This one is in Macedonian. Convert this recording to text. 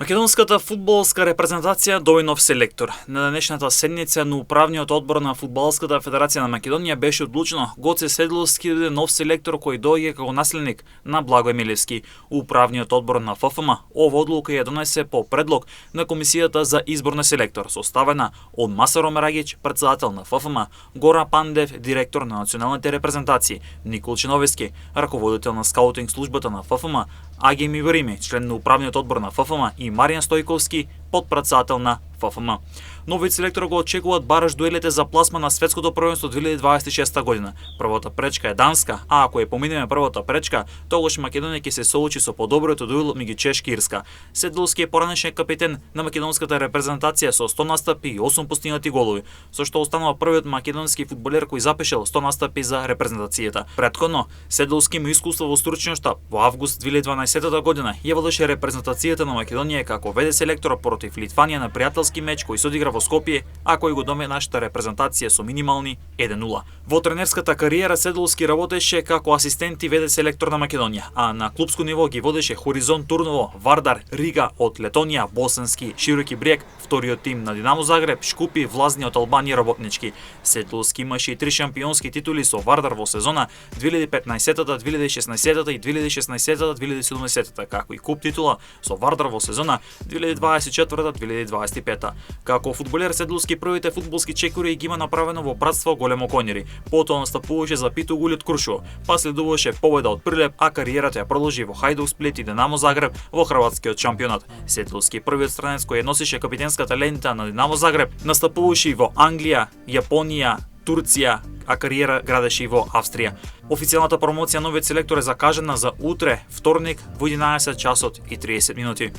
Македонската фудбалска репрезентација доби нов селектор. На денешната седница на управниот одбор на Фудбалската федерација на Македонија беше одлучено Гоце Седловски да биде нов селектор кој доаѓа како наследник на Благој Милевски. Управниот одбор на ФФМ ова одлука ја донесе по предлог на комисијата за избор на селектор, составена од Масаро Мерагич, претседател на ФФМ, Гора Пандев, директор на националните репрезентации, Никол Чиновески, раководител на скаутинг службата на ФФМ, Агим Ибрими, член на управниот одбор на ФФМ и Маријан Стојковски, подпредседател на ФФМ. Новиот селектор го очекуваат бараш дуелите за пласма на светското првенство 2026 година. Првата пречка е Данска, а ако ја поминеме првата пречка, тогаш Македонија ќе се соочи со подоброто дуел меѓу Чешка и Ирска. Седловски е поранешен капитен на македонската репрезентација со 100 настапи и 8 постигнати голови, со што останува првиот македонски фудбалер кој запишал 100 настапи за репрезентацијата. Претходно, Седловски има искуство во стручниот штаб. Во август 2012 година ја водеше репрезентацијата на Македонија како веде селектор против Литванија на пријателски меч кој се одигра во Скопје, а кој го доме нашата репрезентација со минимални 1-0. Во тренерската кариера Седловски работеше како асистент и веде селектор на Македонија, а на клупско ниво ги водеше Хоризонт Турново, Вардар, Рига од Летонија, Босански, Широки Брег, вториот тим на Динамо Загреб, Шкупи, Влазни од Албанија, Работнички. Седловски имаше и 3 шампионски титули со Вардар во сезона 2015-та, 2016-та и 2016-та, 2017-та, како и куп титула со Вардар во сезона 2024-2025. Како фудбалер Седловски првите фудбалски чекори ги има направено во братство Големо Конјери. Потоа настапуваше за Питогули од Крушево, па следуваше победа од Прилеп, а кариерата ја продолжи во Хајдук Сплит и Динамо Загреб во хрватскиот шампионат. Седловски првиот странец кој ја носеше капитенската лента на Динамо Загреб, настапуваше и во Англија, Јапонија, Турција, а кариера градеше и во Австрија. Официјалната промоција новиот селектор е закажана за утре, вторник, во 11 часот и 30 минути.